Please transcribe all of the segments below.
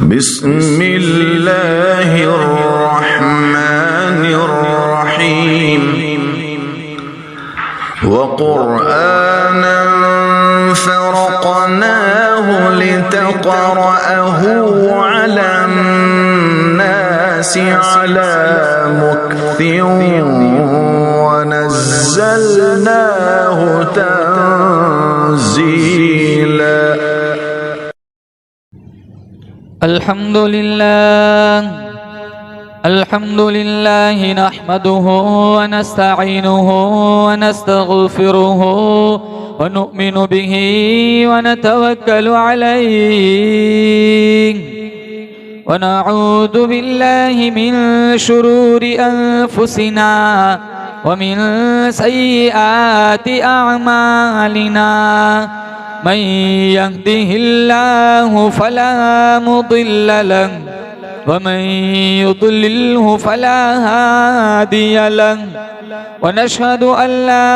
बिस्मिल्लाहिर्रहमानिर्रहीम वक़ुरआना फ़रक़नाहु लितक़रअहु अलन्नासि अला मुक्थिन वनज़्ज़लनाहु तंज़ीला। अल्हम्दुलिल्लाह नहमदुहु व नस्तईनुहु व नस्तगफिरुहु व नु'मिनु बिही व नतवक्कलु अलैहि व नऊज़ु बिल्लाहि मिन शुरूरि अनफुसिना व मिन सय्यिआति अअमालिना। मन यहदिहिल्लाहु फला मुदिल्ल लहु व मन युद्लिल्हु फला हादिय लहु व नशहदु अन ला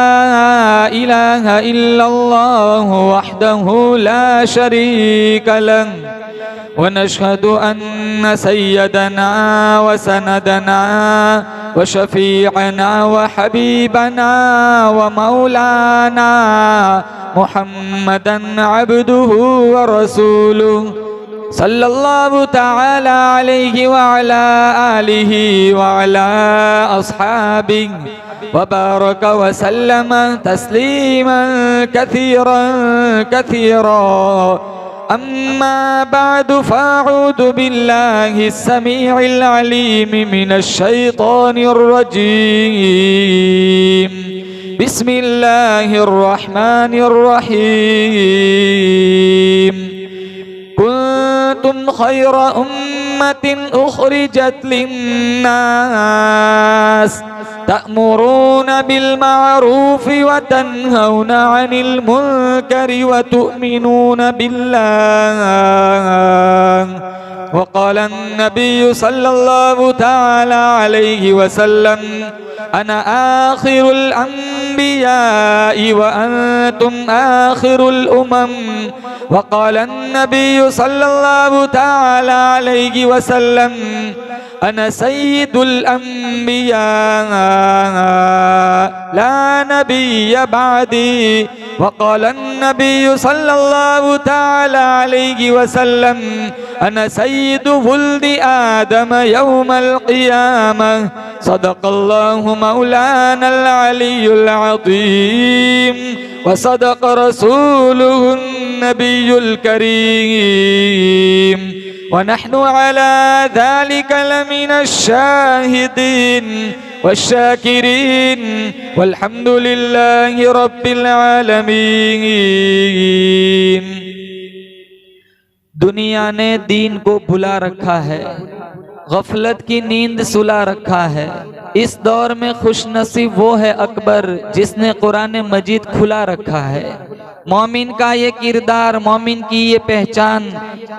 इलाहा इल्लल्लाहु वहदहु ला शरीक लहु व नशहदु अन्न सय्यदना व सनदना व शफीअना व हबीबना व मौलाना मुहम्मदन अब्दुहु व रसूलुहु सल्लल्लाहु तआला अलैहि व अला आलिहि व अला अस्हाबिहि व बारक व सल्लम तस्लीमन कसीरा। अम्मा बादु फ़अऊज़ु बिल्लाहि अस्समीइल अलीम मिनश शैतानिर रजीम। बिस्मिल्लाहिर रहमानिर रहीम। कुंतुम खैरा उम्मतिन उखरिजत लिन्नास तअमुरून बिल मारूफि व तन्हौना अनिल मुनकरि व तु'मिनून बिल्लाह। व क़ाल अन्नबिय्यु सल्लल्लाहु तआला अलैहि वसल्लम अना आखिरुल अंबिया'i व अंतुम आखिरुल उमम। व क़ाल अन्नबिय्यु सल्लल्लाहु तआला अलैहि वसल्लम अना सय्यिदुल अंबिया ला नबिय्य बअदी। व क़ाल अन्नबिय्यु सल्लल्लाहु तआला अलैहि वसल्लम अना सय्यिदु वुल्दि आदम यौमल क़ियामह। सदक़ल्लाहु मौलानल अलियुल अज़ीम व सदक़ रसूलुहुन नबियुल करीम व नहनु अला ज़ालिका लमिनश शाहिदीन वश्शाकिरीन वल्हम्दुलिल्लाहि रब्बिल आलमीन। दुनिया ने दीन को भुला रखा है, गफलत की नींद सुला रखा है। इस दौर में खुशनसीब वो है अकबर जिसने कुरान मजीद खुला रखा है। मोमिन का ये किरदार, मोमिन की ये पहचान,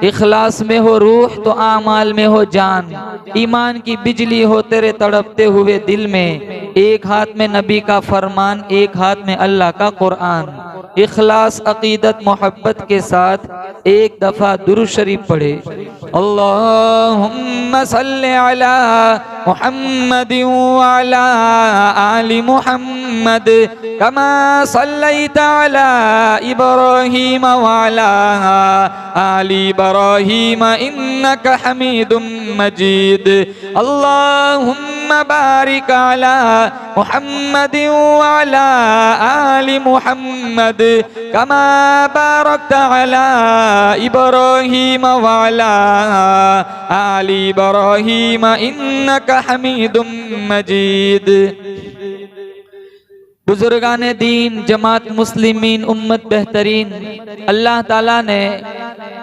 इखलास में हो रूह तो आमाल में हो जान। ईमान की बिजली हो तेरे तड़पते हुए दिल में, एक हाथ में नबी का फरमान, एक हाथ में अल्लाह का कुरान। इखलास अकीदत मोहब्बत के साथ एक दफा दुरूद शरीफ पढ़े। अल्लाहुम्मा सल्लि अला मुहम्मदिन व अला आलि मुहम्मद कमा सल्लैता अला इब्राहीम व अला आलि इब्राहीम इन्नका हमीदुम मजीद। अल्लाहुम्मा बारिक अला मुहम्मदिन व अला आलि मुहम्मद कमा बारकता अला इब्राहीम व अला आलि इब्राहीम इन्नका हमीदुम मजीद। बुजुर्गाने दीन, जमात मुस्लिमीन, उम्मत बेहतरीन, अल्लाह ताला ने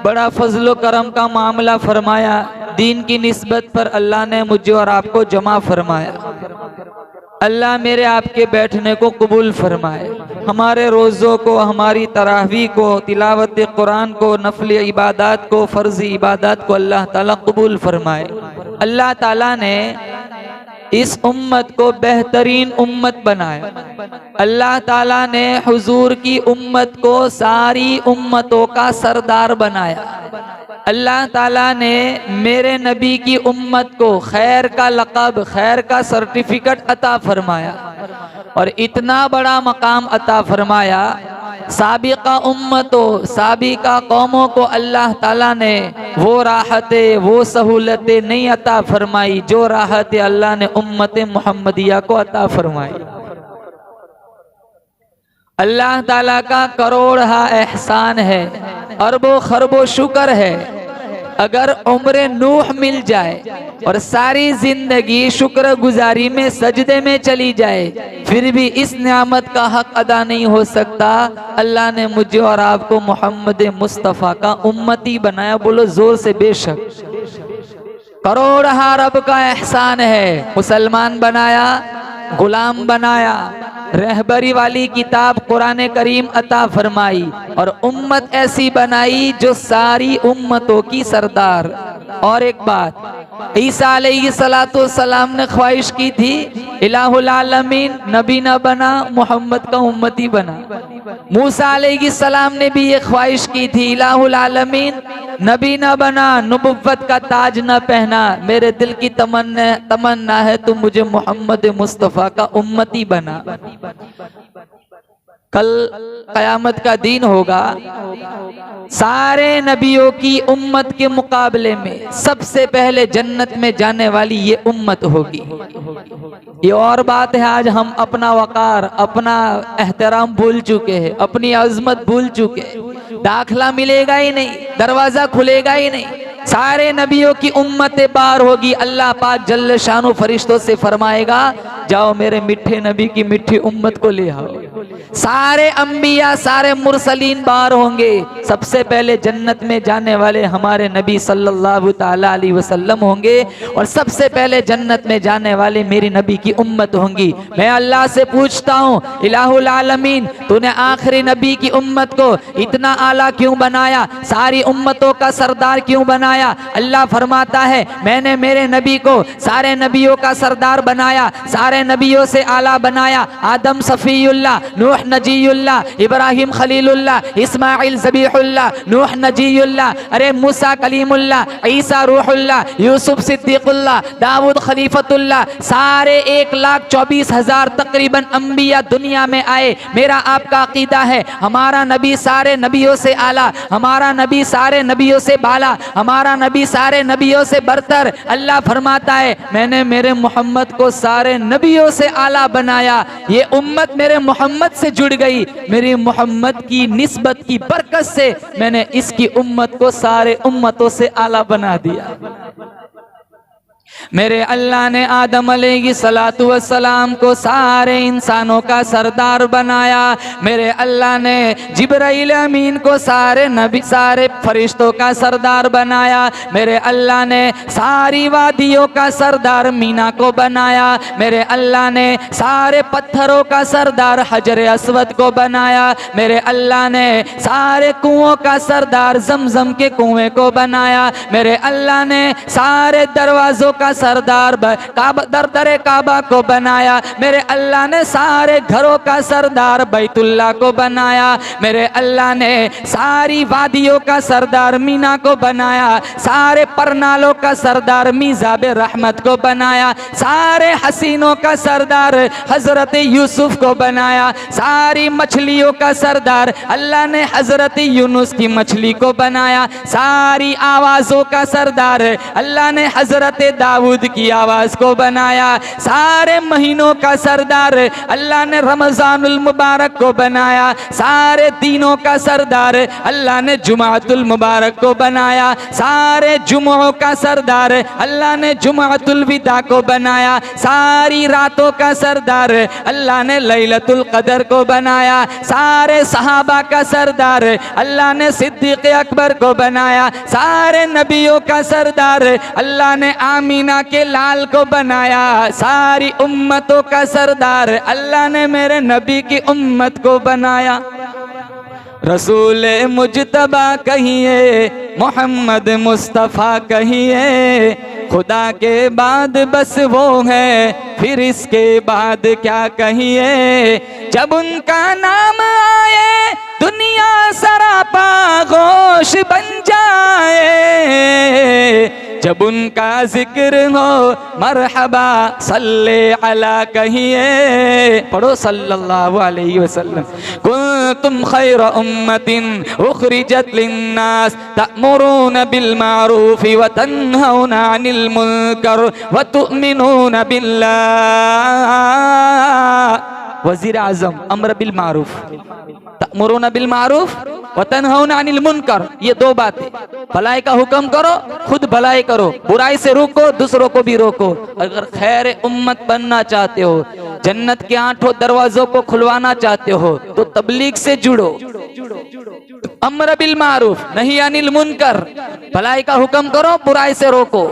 बड़ा फजलो करम का मामला फरमाया। दीन की निस्बत पर अल्लाह ने मुझे और आपको जमा फरमाया। अल्लाह मेरे आपके बैठने को कबूल फरमाए। हमारे रोज़ों को, हमारी तरावी को, तिलावत कुरान को, नफली इबादत को, फ़र्ज़ी इबादत को अल्लाह ताला कबूल फरमाए। अल्लाह ताला ने इस उम्मत को बेहतरीन उम्मत बनाया। अल्लाह ताला ने हुजूर की उम्मत को सारी उम्मतों का सरदार बनाया। अल्लाह ताला ने मेरे नबी की उम्मत को खैर का लक़ब, खैर का सर्टिफिकेट अता फरमाया और इतना बड़ा मकाम अता फरमाया। साबिका उम्मतों, साबिका कौमों को अल्लाह ताला ने वो राहतें, वो सहूलतें नहीं अता फरमाई जो राहतें अल्लाह ने उम्मत मुहम्मदिया को अता फरमाई। अल्लाह ताला का करोड़हा एहसान है, अरबों खरबों शुक्र है। अगर उम्र नूह मिल जाए और सारी जिंदगी शुक्र गुजारी में सजदे में चली जाए, फिर भी इस नियामत का हक अदा नहीं हो सकता। अल्लाह ने मुझे और आपको मोहम्मद मुस्तफ़ा का उम्मती बनाया। बोलो जोर से बेशक। करोड़हा रब का एहसान है। मुसलमान बनाया, गुलाम बनाया, रहबरी वाली किताब कुरान करीम अता फरमाई और उम्मत ऐसी बनाई जो सारी उम्मतों की सरदार। और एक बात, ईसा अलैहिस्सलातु वस्सलाम ने ख्वाहिश की थी इलाहुल आलमीन, नबी न बना, मोहम्मद का उम्मती बना। मूसा अलैहिस्सलाम ने भी ये ख्वाहिश की थी इलाहुल आलमीन, नबी न बना, नबुव्वत का ताज न पहना, मेरे दिल की तमन्ना है तुम मुझे मोहम्मद मुस्तफ़ा का उम्मती बना। कल कयामत का दिन होगा, सारे नबियों की उम्मत के मुकाबले में सबसे पहले जन्नत में जाने वाली ये उम्मत होगी। ये और बात है, आज हम अपना वकार, अपना एहतराम भूल चुके हैं, अपनी अजमत भूल चुके हैं। दाखला मिलेगा ही नहीं, दरवाजा खुलेगा ही नहीं। सारे नबियों की उम्मतें पार होगी। अल्लाह पाक जल्ल शानो फरिश्तों से फरमाएगा, जाओ मेरे मिठे नबी की मिठी उम्मत को ले आओ। सारे अंबिया, सारे मुरसलीन पार होंगे। सबसे पहले जन्नत में जाने वाले हमारे नबी सल्लल्लाहु ताला अलैहि वसल्लम होंगे और सबसे पहले जन्नत में जाने वाले मेरी नबी की उम्मत होंगी। मैं अल्लाह से पूछता हूँ, इलाहुल आलमीन, तूने आखिरी नबी की उम्मत को इतना आला क्यों बनाया, सारी उम्मतों का सरदार क्यों बनाया? अल्लाह फरमाता है, मैंने मेरे नबी को सारे नबियों का सरदार बनाया, सारे नबियों से आला बनाया। आदम सफीउल्लाह, नूह नजीयुल्लाह, इब्राहिम खलीलुल्लाह, इस्माइल ज़बीहुल्लाह, नूह नजीयुल्लाह, अरे मूसा कलीमुल्लाह, ईसा रूहुल्लाह, यूसुफ सिद्दीकुल्लाह, दाऊद खलीफतुल्लाह, सारे 1,24,000 तकरीबन अंबिया दुनिया में आए। मेरा आपका अकीदा है, हमारा नबी सारे नबियों से आला, हमारा नबी सारे नबियों से बाला, हमारा नबी सारे नबियों से बरतर। अल्लाह फरमाता है, मैंने मेरे मोहम्मद को सारे नबियों से आला बनाया। ये उम्मत मेरे मोहम्मद से जुड़ गई, मेरी मोहम्मद की निस्बत की बरकत से मैंने इसकी उम्मत को सारे उम्मतों से आला बना दिया। मेरे अल्लाह ने आदम अलैहिस्सलातु वस्सलाम को सारे इंसानों का सरदार बनाया। मेरे अल्लाह ने जिब्राइल अमीन को सारे नबी, सारे फरिश्तों का सरदार बनाया। मेरे अल्लाह ने सारी वादियों का सरदार मीना को बनाया। मेरे अल्लाह ने सारे पत्थरों का सरदार हजर अस्वद को बनाया। मेरे अल्लाह ने सारे कुओं का सरदार जमजम के कुएं को बनाया। मेरे अल्लाह ने सारे दरवाजों का सरदार दरदरे काबा को बनाया। मेरे अल्लाह ने सारे घरों का सरदार बैतुल्लाह को बनाया। मेरे अल्लाह ने सारी वादियों का सरदार मीना को बनाया। सारे परनालों का सरदार मीज़ाब रहमत को बनाया। सारे हसीनों का सरदार हजरत यूसुफ को बनाया। सारी मछलियों का सरदार अल्लाह ने हजरत यूनुस की मछली को बनाया। सारी आवाज़ों का सरदार अल्लाह ने हजरत दाऊद की आवाज़ को बनाया। सारे महीनों का सरदार अल्लाह ने रमज़ानुल मुबारक को बनाया। सारे दिनों का सरदार अल्लाह ने जुमातुल मुबारक को बनाया। सारे जुमों का सरदार अल्लाह ने जुमातुल विदा को बनाया। सारी रातों का सरदार अल्लाह ने लैलतुल कदर को बनाया। सारे सहाबा का सरदार अल्लाह ने सिद्दीक़ अकबर को बनाया। सारे नबियों का सरदार अल्लाह ने आमीना के लाल को बनाया। सारी उम्मतों का सरदार अल्लाह ने मेरे नबी की उम्मत को बनाया। रसूल मुजतबा कहिए, मोहम्मद मुस्तफ़ा कहिए, खुदा के बाद बस वो है, फिर इसके बाद क्या कहिए। जब उनका नाम आए दुनिया सरापा गोश बन जाए, जब उनका जिक्र हो मरहबा सल्ले अला कहिए। पढ़ो सल्लल्लाहु अलैहि वसल्लम। कुंतुम खैर उम्मतिन उखरिजत लिन्नास तअमुरून बिल मारूफ व तन्हौना अनिल मुनकर व तुमिनून बिल्लाह। वजीर आजम अम्र बिल मारूफ, तअमुरून बिल मारूफ व तन्हौना अनिल मुनकर, ये दो बातें। भलाई का हुक्म करो, खुद भलाई करो, बुराई से रोको, दूसरों को भी रोको। अगर खैर उम्मत बनना चाहते हो, जन्नत के 8 दरवाजों को खुलवाना चाहते हो, तो तबलीग से जुड़ो। अम्र बिल मारूफ नहीं अनिल मुनकर, भलाई का हुक्म करो, बुराई से रोको।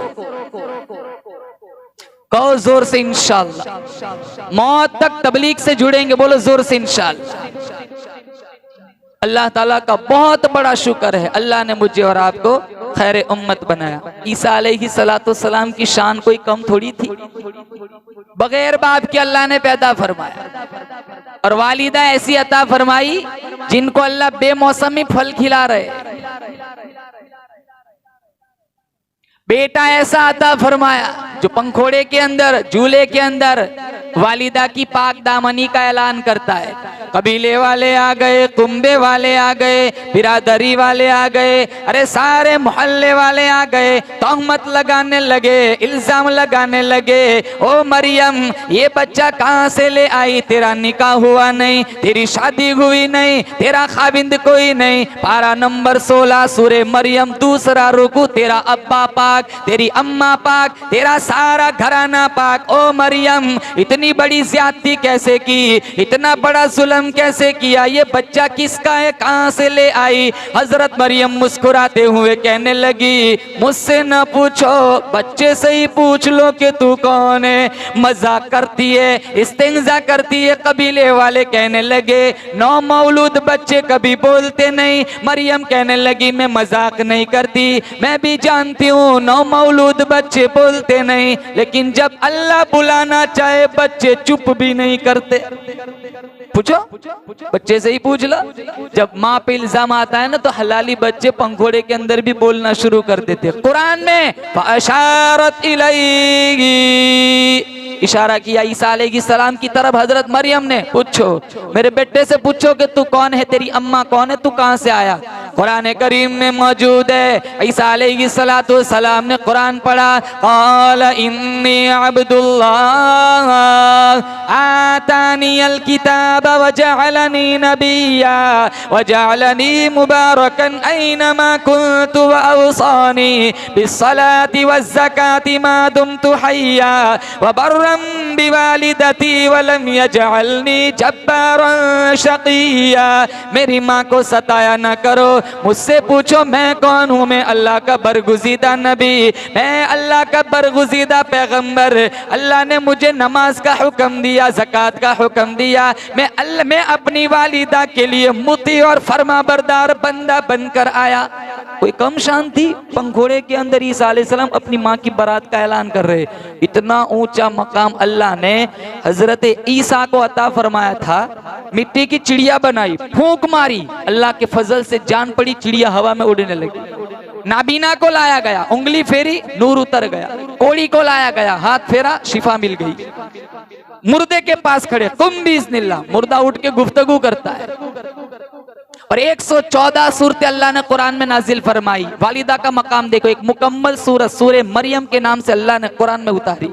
कहो जोर से इंशाअल्लाह। मौत तक तबलीग से जुड़ेंगे, बोलो जोर से इंशाअल्लाह। अल्लाह ताला का बहुत बड़ा शुक्र है, अल्लाह ने मुझे और आपको खैर उम्मत बनाया। ईसा अलैहिस्सलाम की शान कोई कम थोड़ी थी, बगैर बाप के अल्लाह ने पैदा फरमाया। और वालिदा ऐसी अता फरमाई जिनको अल्लाह बेमौसमी फल खिला रहे। बेटा ऐसा अता फरमाया जो पंखोड़े के अंदर, झूले के अंदर वालिदा की पाक दामनी का ऐलान करता है। कबीले वाले आ गए, कुंबे वाले आ गए, बिरादरी वाले आ गए, अरे सारे मोहल्ले वाले आ गए, तोहमत लगाने लगे, इल्जाम लगाने लगे। ओ मरियम, ये बच्चा कहाँ से ले आई? तेरा निकाह हुआ नहीं, तेरी शादी हुई नहीं, तेरा खाविंद कोई नहीं। पारा नंबर 16 सूरे मरियम, दूसरा रुकू। तेरा अब्बा पाक, तेरी अम्मा पाक, तेरा सारा घराना पाक। ओ मरियम, इतनी बड़ी ज्यादती कैसे की, इतना बड़ा जुल्म कैसे किया? ये बच्चा किसका है, कहां से ले आई? हजरत मरियम मुस्कुराते हुए कहने लगी, मुझसे न पूछो, बच्चे से ही पूछ लो कि तू कौन है। मजाक करती है, इस्तेंजा करती है। कबीले वाले कहने लगे, नौ मौलूद बच्चे कभी बोलते नहीं। मरियम कहने लगी, मैं मजाक नहीं करती, मैं भी जानती हूँ 9 मौलूद बच्चे बोलते नहीं, लेकिन जब अल्लाह बुलाना चाहे बच्चे चुप भी नहीं करते। पूछो, बच्चे से ही पूछ लो। जब माँ पे इल्जाम आता है ना, तो हलाली बच्चे पंखोड़े के अंदर भी बोलना शुरू कर देते। कुरान में फअशारत इलैहि, इशारा किया ईसा अलैहिस्सलाम की तरफ हजरत मरियम ने। पूछो, मेरे बेटे से पूछो कि तू कौन है, तेरी अम्मा कौन है, तू कहां से आया। कुरान करीम में मौजूद है। ईसा अलैहिस्सलाम ने कुरान पढ़ा, क़ाल इन्नी अब्दुल्लाह आतानियल किताब व जअलनी नबिय्या व जअलनी मुबारकन ऐनमा कुन्तु व औसानी बिस्सलाति वज़्ज़काति मा दुम्तु हय्या व बर्रम बिवालिदती व लम यजअलनी जब्बारन शक़िय्या। मेरी माँ को सताया न करो, मुझसे पूछो मैं कौन हूँ। मैं अल्लाह का बरगुज़ीदा नबी, मैं अल्लाह का बरगुज़ीदा पैगंबर। अल्लाह ने मुझे नमाज का हुक्म दिया, ज़कात का हुक्म दिया। मैं अपनी वालिदा के लिए मुती और फरमाबरदार बंदा बनकर आया। कोई कम शान थी? पंखोड़े के अंदर ईसा अलैहिस्सलाम अपनी माँ की बारात का ऐलान कर रहे। इतना ऊंचा मकाम अल्लाह ने हजरत ईसा को अता फरमाया था। मिट्टी की चिड़िया बनाई, फूंक मारी, अल्लाह के फजल से जान पड़ी, चिड़िया हवा में उड़ने लगी। नाबीना को लाया गया, उंगली फेरी, नूर उतर गया। कोड़ी को लाया गया, हाथ फेरा, शिफा मिल गई। मुर्दे के पास खड़े, कुम बिइज़्निल्लाह, मुर्दा उठ के गुफ्तगू करता है। और 114 सूरतें अल्लाह ने कुरान में नाजिल फरमाई। वालिदा का मकाम देखो, एक मुकम्मल सूरत सूरे मरियम के नाम से अल्लाह ने कुरान में उतारी।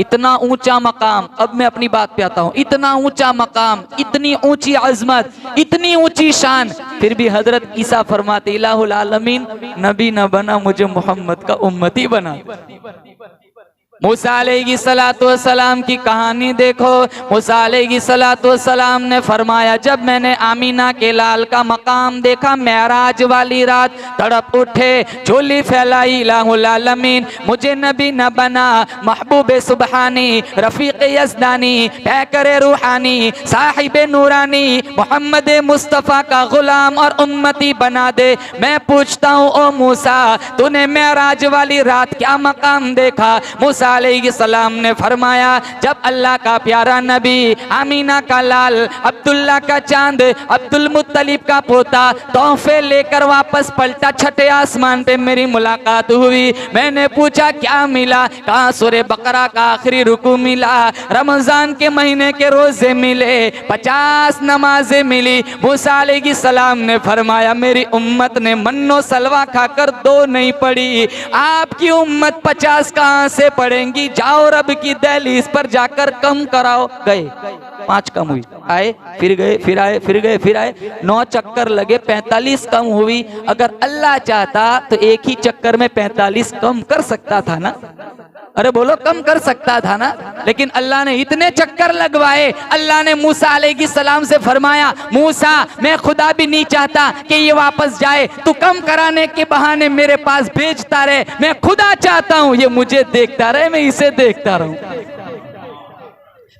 इतना ऊंचा मकाम। अब मैं अपनी बात पे आता हूँ। इतना ऊंचा मकाम, इतनी ऊंची अजमत, इतनी ऊंची शान, फिर भी हजरत ईसा फरमाते, इलाहुल आलमीन नबी न बना, मुझे मोहम्मद का उम्मती बना। मूसा अलैहिस्सलाम की कहानी देखो। मूसा अलैहिस्सलाम ने फरमाया, जब मैंने आमीना के लाल का मकाम देखा मेराज वाली रात, तड़प उठे, झोली फैलाई, इलाहुल आलमीन मुझे नबी न बना, महबूब सुबहानी, रफीक यज़दानी, पैकर रूहानी, साहिब नूरानी, मोहम्मद मुस्तफ़ा का गुलाम और उम्मती बना दे। मैं पूछता हूँ ओ मूसा, तूने मेराज वाली रात क्या मकाम देखा? मूसा अलैहिस्सलाम ने फरमाया, जब अल्लाह का प्यारा नबी, आमीना का लाल, अब्दुल्ला का चांद, अब्दुल मुत्तलिब का पोता तोहफे लेकर वापस पलटा, छठे आसमान पे मेरी मुलाकात हुई। मैंने पूछा क्या मिला? कहा सूरे बकरा का आखिरी रुकू मिला, रमजान के महीने के रोजे मिले, 50 नमाजें मिली। मूसा अलैहिस्सलाम ने फरमाया, मेरी उम्मत ने मन्नो सलवा खाकर 2 नहीं पढ़ी, आपकी उम्मत 50 कहां से पढ़ेंगी? जाओ रब की दहलीज पर जाकर कम कराओ। गए 5 कम हुई, आए फिर गए, फिर आए, फिर गए, फिर आए, 9 चक्कर लगे, 45 कम हुई। अगर अल्लाह चाहता तो एक ही चक्कर में 45 कम कर सकता था ना? अरे बोलो, कम कर सकता था ना? लेकिन अल्लाह ने इतने चक्कर लगवाए। अल्लाह ने मूसा अलैहिस्सलाम से फरमाया, मूसा मैं खुदा भी नहीं चाहता कि ये वापस जाए, तू कम कराने के बहाने मेरे पास भेजता रहे। मैं खुदा चाहता हूं ये मुझे देखता रहे, मैं इसे देखता रहूं।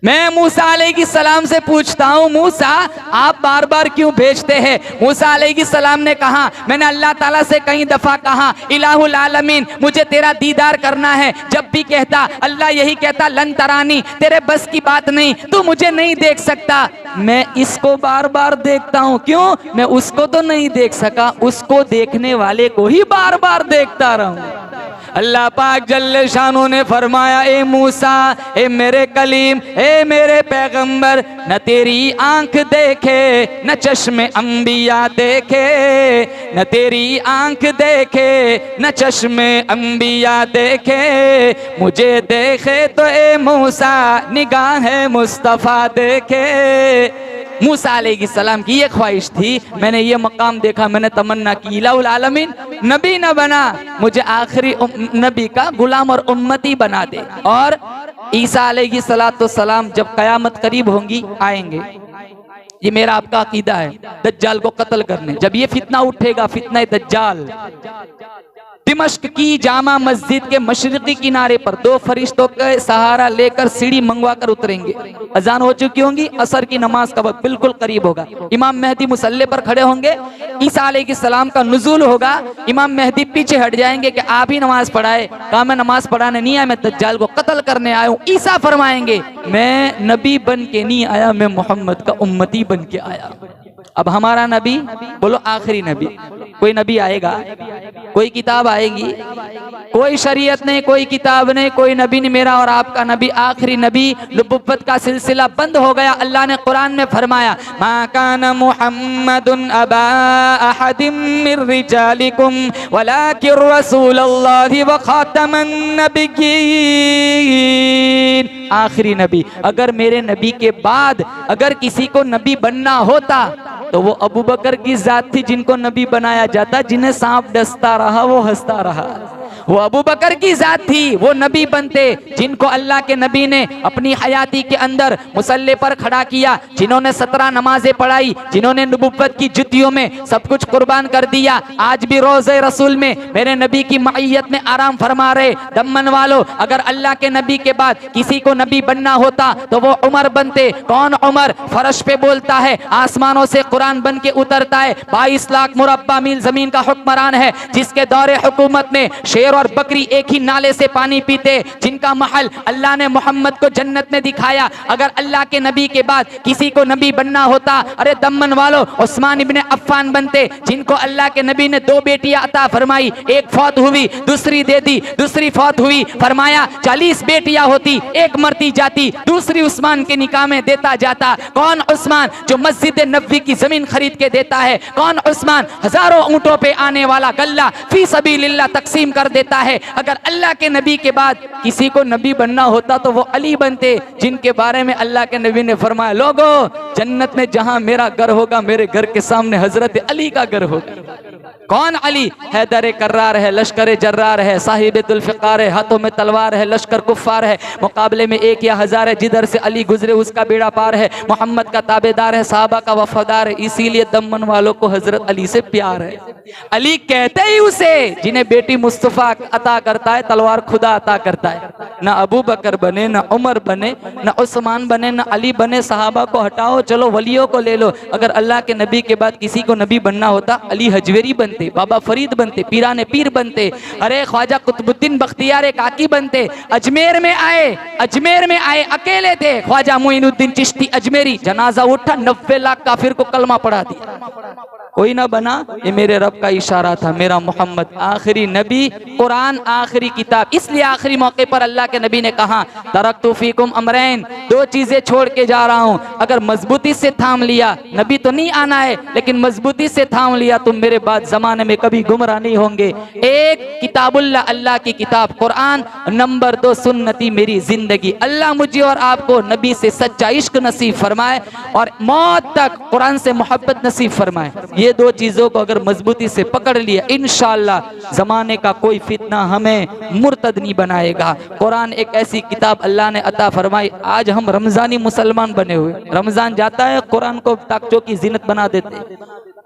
मैं मूसा अलैहिस्सलाम से पूछता हूँ, मूसा आप बार बार क्यों भेजते हैं? मूसा अलैहिस्सलाम ने कहा, मैंने अल्लाह ताला से कई दफा कहा, इलाहुल आलमीन मुझे तेरा दीदार करना है। जब भी कहता अल्लाह यही कहता, लन तरानी, तेरे बस की बात नहीं, तू मुझे नहीं देख सकता। मैं इसको बार बार देखता हूँ, क्यों? मैं उसको तो नहीं देख सका, उसको देखने वाले को ही बार बार देखता रहूं। अल्लाह पाक जल्ले शानो ने फरमाया, ए मूसा, ए मेरे कलीम, ए मेरे पैगंबर, न तेरी आंख देखे, न चश्मे अंबिया देखे, न तेरी आंख देखे, न चश्मे अंबिया देखे, मुझे देखे तो ए मूसा निगाह मुस्तफ़ा देखे। मूसा अलैहिस्सलाम की ये ख्वाहिश थी, मैंने ये मकाम देखा, मैंने तमन्ना की, इलाहुल आलमीन नबी न बना, मुझे आखिरी नबी का गुलाम और उम्मती बना दे। और ईसा अलैहिस्सलाम जब कयामत करीब होंगी आएंगे, ये मेरा आपका अकीदा है, दज्जाल को कत्ल करने। जब ये फितना उठेगा, फितना दज्जाल, दिमश्क की जामा मस्जिद के मशरिकी किनारे पर 2 फरिश्तों के सहारा लेकर सीढ़ी मंगवा कर उतरेंगे। अजान हो चुकी होंगी, असर की नमाज का वक्त बिल्कुल करीब होगा। इमाम मेहदी मुसल्ले पर खड़े होंगे, ईसा अलैहिस्सलाम का नुज़ूल होगा। इमाम मेहदी पीछे हट जाएंगे कि आप ही नमाज पढ़ाए। कहा मैं नमाज पढ़ाने नहीं आया, मैं दज्जाल को कत्ल करने आया हूँ। ईसा फरमाएंगे, मैं नबी बन के नहीं आया, मैं मोहम्मद का उम्मती बन के आया। अब हमारा नबी, बोलो आखिरी नबी, कोई नबी आएगा, कोई किताब आएगी, कोई शरीयत नहीं, कोई किताब नहीं, कोई नबी नहीं, मेरा और आपका नबी आखिरी नबी। नबुव्वत का सिलसिला बंद हो गया। अल्लाह ने कुरान में फरमाया, मा काना मुहम्मदुन अबा अहदिम मिर रिजालिकुम वलाकिन रसूलुल्लाहि व खातमन नबिय्यीन। आखिरी नबी, अगर मेरे नबी के बाद अगर किसी को नबी बनना होता तो वो अबू बकर की जात थी जिनको नबी बनाया जाता। जिन्हें सांप डसता रहा वो हंसता रहा, वो अबू बकर की जात थी, वो नबी बनते जिनको अल्लाह के नबी ने अपनी हयाती के अंदर मुसल्ले पर खड़ा किया, जिन्होंने 17 नमाजें पढ़ाई, जिन्होंने नबुव्वत की जुतियों में सब कुछ कुर्बान कर दिया। आज भी रोज़े रसूल में मेरे नबी की मईयत में आराम फरमा रहे दम्मन वालों। अगर अल्लाह के नबी के बाद किसी को नबी बनना होता तो वो उमर बनते। कौन उमर? फर्श पे बोलता है, आसमानों से कुरान बन के उतरता है, 22 लाख मुरब्बा मील जमीन का हुक्मरान है, जिसके दौरे हुकूमत में शेर और बकरी एक ही नाले से पानी पीते, जिनका महल अल्लाह ने मोहम्मद को जन्नत में दिखाया। अगर अल्लाह के नबी के बाद किसी को नबी बनना होता, अरे दम्मन वालों, उस्मान इब्ने अफ़्फ़ान बनते, जिनको अल्लाह के नबी ने 2 बेटियां अता फरमाई, एक फौत हुई, दूसरी दे दी, दूसरी फौत हुई, फरमाया 40 बेटियां होती, एक मरती जाती, दूसरी उस्मान के निकाह में देता जाता। कौन उस्मान? जो मस्जिद नबवी की जमीन खरीद के देता है। कौन उस्मान? हजारों ऊंटों पे आने वाला गल्ला फी सबीलिल्लाह तकसीम कर देता है। अगर अल्लाह के नबी के बाद किसी को नबी बनना होता तो वो अली बनते, जिनके बारे में अल्लाह के नबी ने फरमाया, लोगों जन्नत में जहां मेरा घर होगा, मेरे घर के सामने हजरत अली का घर होगा। कौन अली? हैदर कर्रार है, लश्कर जर्रार है, साहिब जुल्फ़िकार है, हाथों में तलवार है, लश्कर कुफ्फार है, मुकाबले में 1 या 1000 है, जिधर से अली गुजरे उसका बेड़ा पार है, मोहम्मद का ताबेदार है, साहबा का वफादार है, इसीलिए दमन वालों को हजरत अली से प्यार है। अली कहते ही उसे जिन्हें बेटी मुस्तफा अता करता है, तलवार खुदा अता करता है। ना अबू बकर बने, ना उमर बने, ना उस्मान बने, ना अली बने, सहाबा को हटाओ, चलो वलियों को ले लो। अगर अल्लाह के नबी के बाद किसी को नबी बनना होता, अली हजवेरी बनते, बाबा फरीद बनते, पीराने पीर बनते, अरे ख्वाजा कुतुबुद्दीन बख्तियार काकी बनते। अजमेर में आए अकेले थे ख्वाजा मोइनुद्दीन चिश्ती अजमेरी, जनाजा उठा, 90 लाख काफिर को कलमा पढ़ा दिया। कोई ना बना, ये मेरे रब का इशारा था। मेरा मोहम्मद आखिरी नबी, कुरान आखिरी किताब। इसलिए आखिरी मौके पर अल्लाह के नबी ने कहा, तरक्तु फीकुम अमरैन, 2 चीजें छोड़ के जा रहा हूं, अगर मजबूती से थाम लिया, नबी तो नहीं आना है लेकिन मजबूती से थाम लिया, तुम मेरे बाद जमाने में कभी गुमराह नहीं होंगे। 1 किताबुल्लाह, अल्लाह की किताब कुरान, नंबर 2 सुन्नती मेरी जिंदगी। अल्लाह मुझे और आपको नबी से सच्चा इश्क नसीब फरमाए और मौत तक कुरान से मोहब्बत नसीब फरमाए। ये 2 चीजों को अगर मजबूती से पकड़ लिया, इंशाअल्लाह जमाने का कोई फितना हमें मुर्तद नहीं बनाएगा। कुरान एक ऐसी किताब अल्लाह ने अता फरमाई। आज हम रमजानी मुसलमान बने हुए, रमजान जाता है कुरान को ताकचों की जीनत बना देते।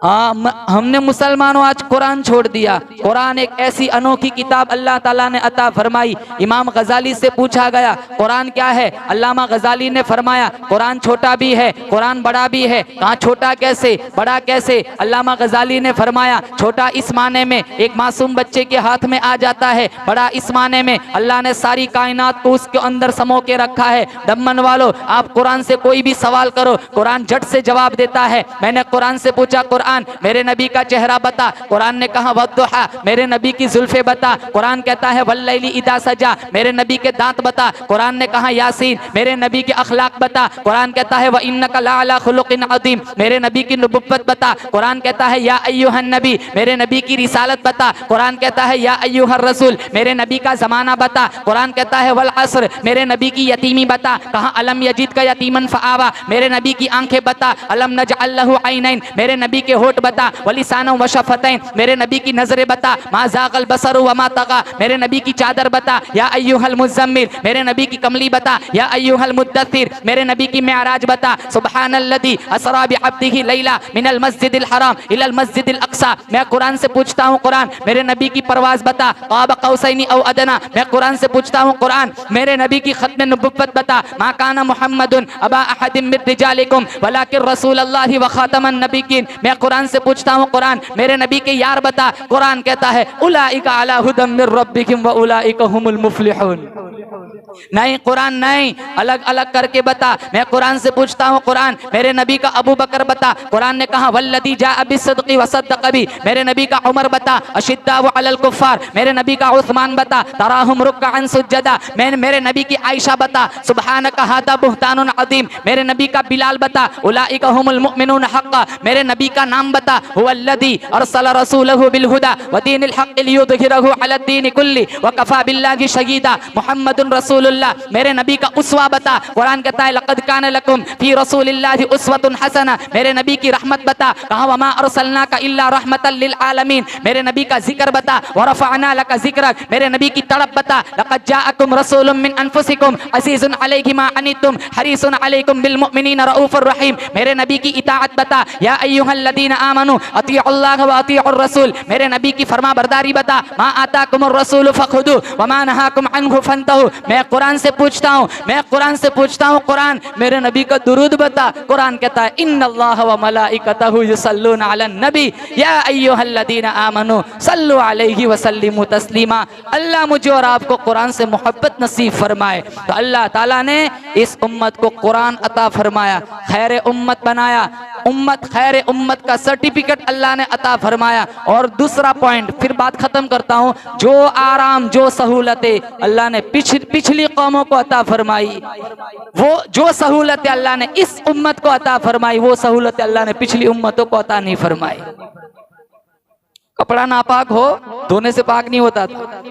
हाँ, हमने मुसलमानों आज कुरान छोड़ दिया। कुरान एक ऐसी अनोखी किताब अल्लाह ताला ने अता फरमाई। इमाम गजाली से पूछा गया कुरान क्या है? अल्लामा गजाली ने फरमाया कुरान छोटा भी है, कुरान बड़ा भी है। कहाँ छोटा कैसे, बड़ा कैसे? अल्लामा गजाली ने फरमाया छोटा इस माने में एक मासूम बच्चे के हाथ में आ जाता है, बड़ा इस माने में अल्लाह ने सारी कायनात को उसके अंदर समो के रखा है। दम्मन वालों, आप कुरान से कोई भी सवाल करो, कुरान झट से जवाब देता है। मैंने कुरान से पूछा कुरान मेरे नबी का चेहरा बता, कुरान ने कहा वद्दुहा, मेरे नबी की जुल्फे बता, कुरान कहता है वल्लैली इदा सजा, मेरे नबी के दांत बता, कुरान ने कहा यासीन, मेरे नबी के अखलाक बता, कुरान कहता है व इन्नका लअला खुलुकिन अज़ीम, मेरे नबी की नबुव्वत बता, कुरान कहता है या अय्युहन नबी, मेरे नबी की रिसालत बता, कुरान कहता है या अय्युहर रसूल, मेरे नबी का जमाना बता, कुरान कहता है वल असर, मेरे नबी की यतीमी बता, कहा अलम यजिद का यतीमन फआवा, मेरे नबी की आंखें बता, अलम नजअल लहु ऐनैन, मेरे नबी के होठ बता, वलिसानो व शफतैन, मेरे नबी की नजरें बता, मा ज़ाग़ल बसरु व मा तग़ा, मेरे नबी की चादर बता, या अय्युहल मुज़्ज़म्मिल, मेरे नबी की कमली बता, या अय्युहल मुद्दस्सिर, मेरे नबी की मेराज बता, सुब्हानल्लज़ी असरा बिअब्दिही लैला मिनल मस्जिदिल हराम इलल मस्जिदिल अक़सा। मैं कुरान से पूछता हूँ कुरान मेरे नबी की परवाज़ बता, क़ाब क़ौसैनी औ अदना, मैं कुरान से पूछता हूँ कुरान मेरे नबी की खत्म नबुव्वत बता, मा काना मुहम्मदुन अबा अहदिम मिन रिजालिकुम वलाकिन रसूलुल्लाहि व खातमन नबिय्यीन। मैं कुरान से पूछता हूँ कुरान मेरे नबी के यार बता, कुरान कहता है उलाइका अला हुदम मिर रब्बिहिम व उलाइका हुमुल मुफ्लिहून। नहीं कुरान नहीं, अलग अलग करके बता। मैं कुरान से पूछता हूँ कुरान मेरे नबी का अबू बकर बता, कुरान ने कहा वल्लदी जाअ बिस्सिद्क़ि व सद्दक़ बी, मेरे नबी का उमर बता, अशिद्दाउ अलल कुफ़्फ़ार, मेरे नबी का उस्मान बता, तराहुम रुक्अन सुज्जदा, मेरे नबी की आयशा बता, सुब्हानका हादा बुहतानुन अज़ीम, मेरे नबी का बिलाल बता, उलाइका हुमुल मुमिनून हक़्क़ा, मेरे नबी का नाम बता, हुवल्लज़ी अरसल रसूलहु बिल हुदा व दीनिल हक़्क़ि लियुज़हिरहु अलद्दीनि कुल्लि व कफ़ा बिल्लाहि शहीदा मुहम्मदुर रसूलुल्लाह, मेरे नबी का उसवा बता, कुरान कहता है लक़द कान लकुम फी रसूलिल्लाहि उस्वतुन हसना, मेरे नबी की रहमत बता, कहा वमा अरसलनाका इल्ला रहमतल लिल आलमीन, मेरे नबी का जिक्र बता, व रफ़अना लका ज़िक्रक, मेरे नबी की तड़प बता, लक़द जाअकुम रसूलुम मिन अनफुसिकुम अज़ीज़ुन अलैहि मा अनितुम हरीसुन अलैकुम बिल मुमिनीना रऊफ़ुर रहीम, मेरे नबी की इताअत बता, या अय्युहल्लज़ीना आमनू अतीउल्लाह व अतीउर रसूल, मेरे नबी की फरमा बरदारी बता, मा आताकुमुर रसूल फखुदू व मा नहाकुम अन्हु फंतहू। मैं कुरान से पूछता हूँ, मैं कुरान से पूछता हूँ कुरान मेरे नबी का दुरूद बता, कुरान कहता है इन्नल्लाह व मलाइकतहु युसल्लूना अलन नबी या अय्युहल्लज़ीना आमनू सल्लु अलैहि व सल्लिमू तस्लीमा। अल्लाह मुझे और आपको कुरान से मोहब्बत नसीब फरमाए। तो अल्लाह ताला ने इस उम्मत को कुरान अता फरमाया, खैर उम्मत बनाया, उम्मत खैर उम्मत का सर्टिफिकेट अल्लाह ने अता फरमाया। और दूसरा पॉइंट फिर बात खत्म करता हूँ, जो आराम जो सहूलतें अल्लाह ने पिछली कौमों को अता फरमाई, वो जो सहूलतें अल्लाह ने इस उम्मत को अता फरमाई, वो सहूलतें अल्लाह ने पिछली उम्मतों को अता नहीं फरमाई। कपड़ा नापाक हो धोने से पाक नहीं होता था,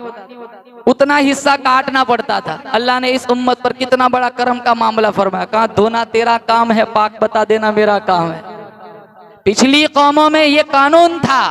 उतना हिस्सा काटना पड़ता था। अल्लाह ने इस उम्मत पर कितना बड़ा करम का मामला फरमाया, कहा धोना तेरा काम है, पाक बता देना मेरा काम है। पिछली कौमों में ये कानून था,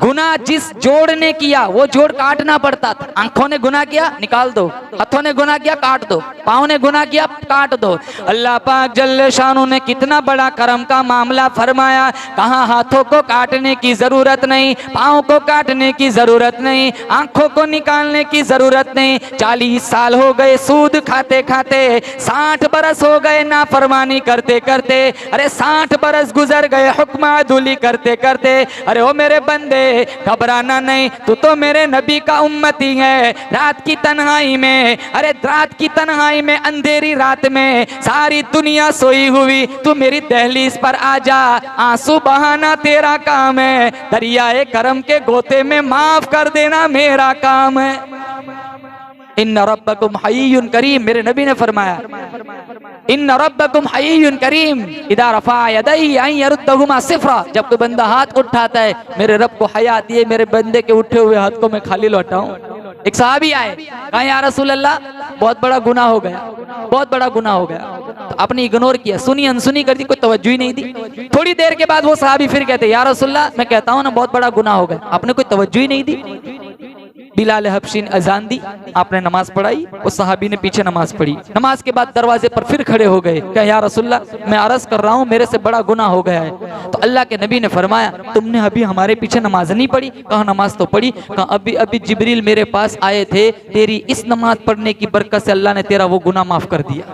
गुनाह जिस जोड़ ने किया वो जोड़ काटना पड़ता था। आंखों ने गुनाह किया निकाल दो, हाथों ने गुनाह किया काट दो, पाँव ने गुनाह किया काट दो। अल्लाह पाक जल्ले शानू ने कितना बड़ा करम का मामला फरमाया। कहाँ हाथों को काटने की जरूरत नहीं, पाँव को काटने की जरूरत नहीं, आंखों को निकालने की जरूरत नहीं। 40 साल हो गए सूद खाते खाते, 60 बरस हो गए नाफरमानी करते करते, अरे 60 बरस गुजर गए हुक्म अदुली करते करते। अरे ओ मेरे बंदे घबराना नहीं, तू तो मेरे नबी का उम्मती है। रात की तन्हाई में, अरे रात की तन्हाई में, अंधेरी रात में सारी दुनिया सोई हुई, तू मेरी दहलीज पर आ जा। आंसू बहाना तेरा काम है, दरियाए करम के गोते में माफ कर देना मेरा काम है। इन्ना रब्बकुम हय्युन करीम, मेरे नबी ने फरमाया इन्ना रब्बकुम हय्युन करीम इदा रफा यदैहि अन यरुद्दहुमा सिफरा। जब कोई बंदा हाथ उठाता है, मेरे रब को हया आती है मेरे बंदे के उठे हुए हाथ को मैं खाली लौटाऊं। एक सहाबी आए, कहा या रसूल अल्लाह बहुत बड़ा गुनाह हो गया, बहुत बड़ा गुनाह हो गया। तो आपने इग्नोर किया, सुनी अनसुनी कर दी, कोई तवज्जो ही नहीं दी। थोड़ी देर के बाद वो सहाबी फिर कहते या रसूल अल्लाह मैं कहता हूं ना बहुत बड़ा गुनाह हो गया, आपने कोई तवज्जो ही नहीं दी। बिलाल हबशी ने अजान दी, आपने नमाज पढ़ाई, उस सहाबी ने पीछे नमाज पढ़ी। नमाज के बाद दरवाजे पर फिर खड़े हो गए, क्या या रसूलल्लाह मैं अर्ज कर रहा हूँ मेरे से बड़ा गुनाह हो गया है। तो अल्लाह के नबी ने फरमाया तुमने अभी हमारे पीछे नमाज नहीं पढ़ी? कहा नमाज तो पढ़ी। कहा अभी अभी जिब्रील मेरे पास आए थे, तेरी इस नमाज पढ़ने की बरकत से अल्लाह ने तेरा वो गुनाह माफ कर दिया।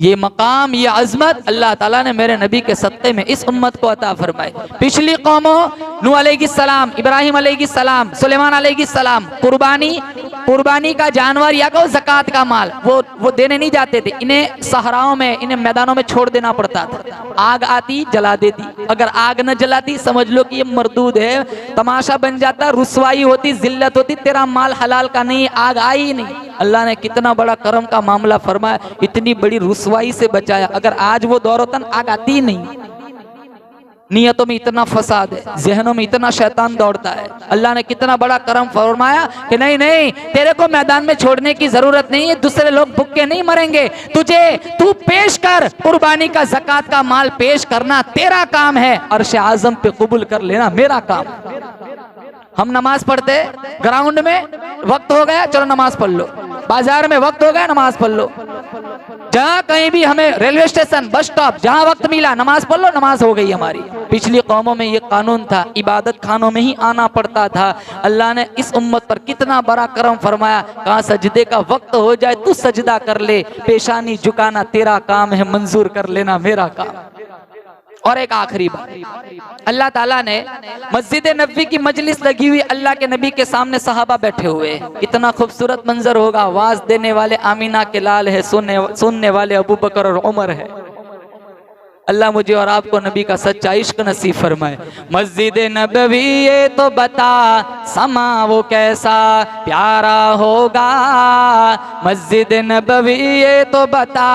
ये मकाम, ये अजमत अल्लाह ताला ने मेरे नबी के सत्ते में इस उम्मत को अता फरमाई। पिछली कौमों नूह अलैहिस्सलाम, इब्राहिम अलैहिस्सलाम, सुलेमान अलैहिस्सलाम कुर्बानी का जानवर या कहो ज़कात का माल वो देने नहीं जाते थे। इन्हें सहराओं में, इन्हें मैदानों में छोड़ देना पड़ता था। आग आती जला देती, अगर आग न जलाती समझ लो कि ये मरदूद है, तमाशा बन जाता, रुसवाई होती, जिल्लत होती, तेरा माल हलाल का नहीं, आग आई नहीं। अल्लाह ने कितना बड़ा करम का मामला फरमाया, इतनी बड़ी रुसवाई से बचाया। अगर आज वो दौर होता ना आग आती नहीं। नियतों में इतना फसाद है, जहनों में इतना शैतान दौड़ता है। अल्लाह ने कितना बड़ा करम फरमाया कि नहीं नहीं तेरे को मैदान में छोड़ने की जरूरत नहीं है, दूसरे लोग भूखे नहीं मरेंगे, तू पेश कर कुर्बानी का, ज़कात का माल पेश करना तेरा काम है, अर्श आज़म पे कबूल कर लेना मेरा काम। हम नमाज पढ़ते ग्राउंड में, वक्त हो गया चलो नमाज पढ़ लो, बाजार में वक्त हो गया नमाज पढ़ लो, जहाँ कहीं भी हमें रेलवे स्टेशन, बस स्टॉप, जहाँ वक्त मिला नमाज पढ़ लो, नमाज हो गई हमारी। पिछली कौमों में ये कानून था, इबादत खानों में ही आना पड़ता था। अल्लाह ने इस उम्मत पर कितना बड़ा करम फरमाया, कहाँ सजदे का वक्त हो जाए तू सजदा कर ले, पेशानी झुकाना तेरा काम है, मंजूर कर लेना मेरा काम। और एक आखिरी बात, अल्लाह ताला ने मस्जिद नबी की मजलिस लगी हुई, अल्लाह के नबी के सामने सहाबा बैठे हुए, इतना खूबसूरत मंजर होगा। आवाज देने वाले आमीना के लाल है, सुनने वाले अबू बकर और उमर है। अल्लाह मुझे और आपको नबी का सच्चा इश्क नसीब फरमाए। मस्जिद नबवी ये तो बता समा वो कैसा प्यारा होगा, मस्जिद नबवी ये तो बता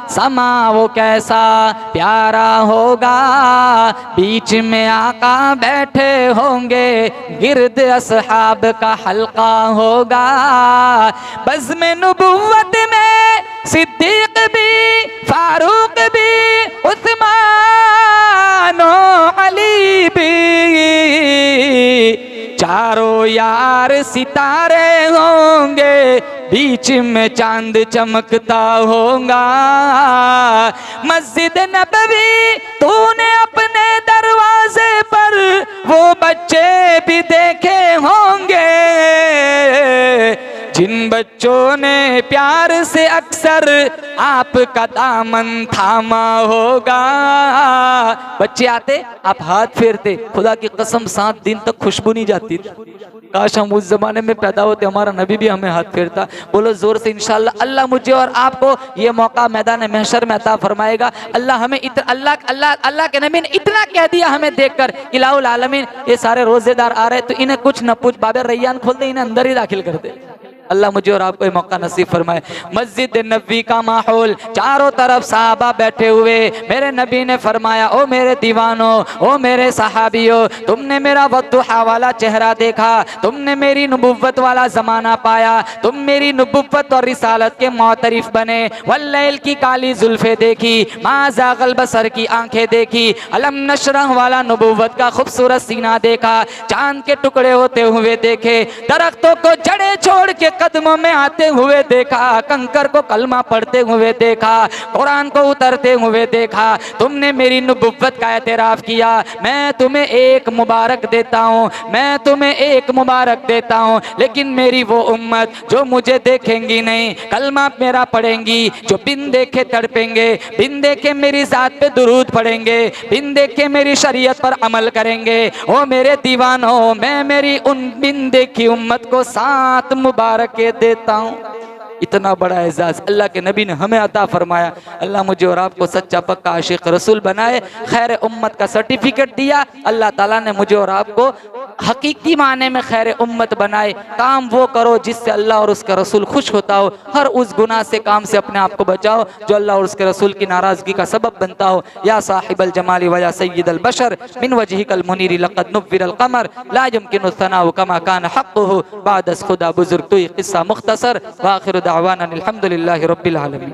समा वो कैसा प्यारा होगा, बीच में आका बैठे होंगे, गिर्द असहाब का हल्का होगा, बज़्म नबुव्वत में सिद्दीक भी, फारूक भी, उस्मान अली भी, चारों यार सितारे होंगे, बीच में चांद चमकता होगा। मस्जिद नबवी तूने अपने दरवाजे पर वो बच्चे भी देखे होंगे, जिन बच्चों ने प्यार से अक्सर आपका दामन थामा होगा। बच्चे आते आप हाथ फेरते, खुदा की कसम 7 दिन तक खुशबू नहीं जाती थी। काश हम उस जमाने में पैदा होते, हमारा नबी भी हमें हाथ फेरता। बोलो जोर से इंशाल्लाह। अल्लाह मुझे और आपको ये मौका मैदान महशर में अता फरमाएगा। अल्लाह हमें अल्लाह के नबी ने इतना कह दिया हमें देखकर, इलाहुल आलमीन ये सारे रोजेदार आ रहे तो इन्हें कुछ न पूछ, बाबे रैयान खोल दे, इन्हें अंदर ही दाखिल कर दे। अल्लाह मुझे और आपको मौका नसीब फरमाए। मस्जिद नबी का माहौल, चारों तरफ साहबा बैठे हुए, मेरे नबी ने फरमाया, ओ मेरे दीवानों, ओ मेरे सहाबियों, तुमने मेरा वद्दुहा वाला चेहरा देखा, तुमने मेरी नबुव्वत वाला जमाना पाया, तुम मेरी नबुव्वत और रिसालत के मोतरिफ बने, वल्लैल की काली जुल्फे देखी, माज़ागल बसर की आंखें देखी, अलम नशरह वाला नबुव्वत का खूबसूरत सीना देखा, चांद के टुकड़े होते हुए देखे, दरख्तों को जड़े छोड़ के कदमों में आते हुए देखा, कंकर को कलमा पढ़ते हुए देखा, कुरान को उतरते हुए देखा, तुमने मेरी नबुव्वत का एतराफ़ किया। मैं तुम्हें एक मुबारक देता हूँ, मैं तुम्हें एक मुबारक देता हूँ, लेकिन मेरी वो उम्मत जो मुझे देखेंगी नहीं, कलमा मेरा पढ़ेंगी, जो बिन देखे तड़पेंगे, बिन देखे मेरी ज़ात पे दुरूद पढ़ेंगे, बिन देखे मेरी शरीयत पर अमल करेंगे, ओ मेरे दीवानों, मैं मेरी उन बिन देखी उम्मत को 7 मुबारक देता हूँ। इतना बड़ा एजाज अल्लाह के नबी ने हमें अता फरमाया। अल्लाह मुझे और आपको सच्चा पक्का आशिक रसूल बनाए, खैर उम्मत का सर्टिफिकेट दिया। अल्लाह ताला ने मुझे और आपको हकीकी माने में खैर उम्मत बनाए। काम वो करो जिससे अल्लाह और उसका रसूल खुश होता हो, हर उस गुनाह से काम से अपने आप को बचाओ जो अल्लाह और उसके रसूल की नाराज़गी का सबब बनता हो। या साहिबल जमाली व या सय्यिदल बशर मिन वजहिकल मुनीर लक़द नुव्विरल क़मर ला यमकिनु सनाउ कमा कान हक़्क़ुहु बाद अस खुदा बुजुर्ग तो ये किस्सा मुख्तसर व आखिर दावाना अल्हम्दुलिल्लाहि रब्बिल आलमीन।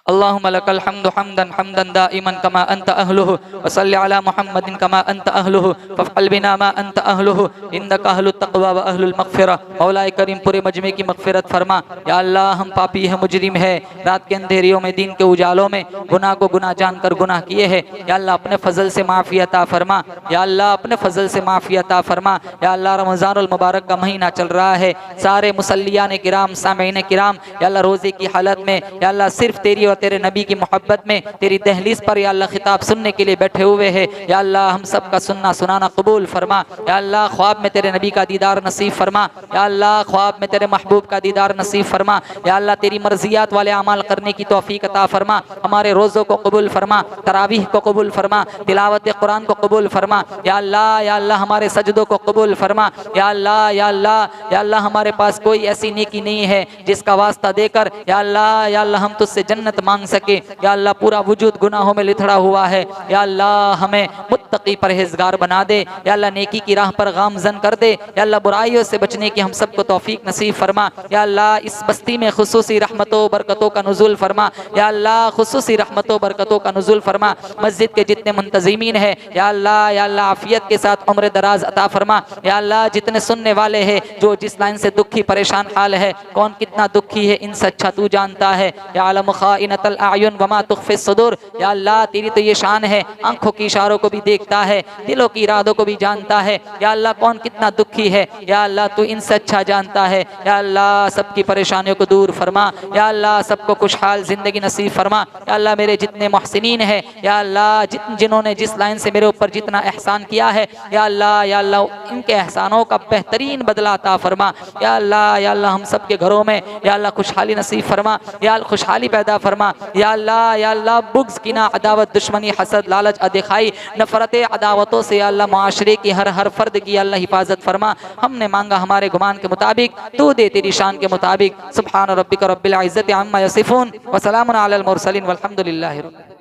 अल्लाहुम्मा लकल हम्दु हम्दन हम्दन दाइमन कमा अंत अहलुहु व सल्लि अला मुहम्मदिन कमा अंत अहलुहु फफ़अल बिना मा अंत अहलुहु इन्नका अहलुत तक़वा व अहलुल मग़फ़िरा। मौलाए करीम पूरे मजमे की मग़फ़िरत फरमा। या अल्लाह हम पापी हैं, मुजरिम है, रात के अंधेरियों में दीन के उजालों में गुनाह को गुनाह जानकर गुनाह किए हैं। या अल्लाह अपने फजल से माफ़ी अता फरमा। या अल्लाह अपने फजल से माफ़ी अता फरमा। या अल्लाह रमज़ानुल मुबारक का महीना चल रहा है, सारे मुसल्लियान किराम सामीन किराम या अल्लाह रोज़े की हालत में या अल्लाह सिर्फ तेरी और तेरे नबी की मोहब्बत में तेरी दहलीज पर या अल्लाह खिताब सुनने के लिए बैठे हुए हैं। या अल्लाह हम सब का सुनना सुनाना कबूल फरमा। या अल्लाह ख्वाब में तेरे नबी का दीदार नसीब फरमा। या अल्लाह ख्वाब में तेरे महबूब का दीदार नसीब फरमा। या अल्लाह तेरी मर्जियात वाले अमाल करने की तौफीक अता फरमा। हमारे रोज़ों को कबूल फरमा, तरावीह को कबूल फरमा, तिलावत कुरान को कबूल फरमा। या अल्लाह हमारे सजदों को कबूल फरमा। या अल्लाह हमारे पास कोई ऐसी नेकी नहीं है जिसका वास्ता देकर या अल्लाह हम तुझसे जन्नत मांग सके। या अल्लाह पूरा वजूद गुनाहों में लिथड़ा हुआ है। या अल्लाह हमें मुत्तकी परहेजगार बना दे। या अल्लाह नेकी की राह पर गामजन कर दे। या अल्लाह बुराइयों से बचने की हम सबको तौफीक नसीब फरमा। या अल्लाह इस बस्ती में खुसूसी रहमतों बरकतों का नुज़ुल फरमा। या अल्लाह खुसूसी रहमतों बरकतों का नुज़ुल फरमा। मस्जिद के जितने मुंतज़िमीन हैं या अल्लाह आफियत के साथ उम्र दराज अता फरमा। या अल्लाह जितने सुनने वाले हैं जो जिस लाइन से दुखी परेशान हाल है, कौन कितना दुखी है इनसे अच्छा तू जानता है। या आलम खाइनतल आयुन वमा तुख्फी सुदूर। या अल्लाह तेरी तो ये शान है, आंखों की इशारों को भी देखता है, दिलों की इरादों को भी जानता है। या अल्लाह कौन कितना दुखी है, या अल्लाह तू इनसे अच्छा जानता है। या अल्लाह सबकी परेशानियों को दूर फरमा। या अल्लाह सबको खुशहाल ज़िंदगी नसीब फरमा। या अल्लाह मेरे जितने मोहसिनीन हैं या अल्लाह जिन्होंने जिस लाइन से मेरे ऊपर जितना एहसान किया है या अल्लाह इनके एहसानों का बेहतरीन बदला अता फरमा। या अल्लाह हम सब के घरों में या अल्लाह खुशहाली नसीब फरमा। या खुशहाली पैदा फरमा। या अल्लाह बुग़्ज़ किना अदावत दुश्मनी हसद लालच अदिखाई नफ़रत अदावतों से या अल्लाह मुआशरे की हर फर्द की अल्लाह हिफाजत फरमा। हमने मांगा हमारे गुमान के मुताबिक, तू दे तेरी शान के मुताबिक। सुब्हान रब्बिका रब्बिल इज़्ज़ति अम्मा यसिफून व सलामुन अलल मुरसलीन वल्हम्दुलिल्लाहि रब्बिल आलमीन।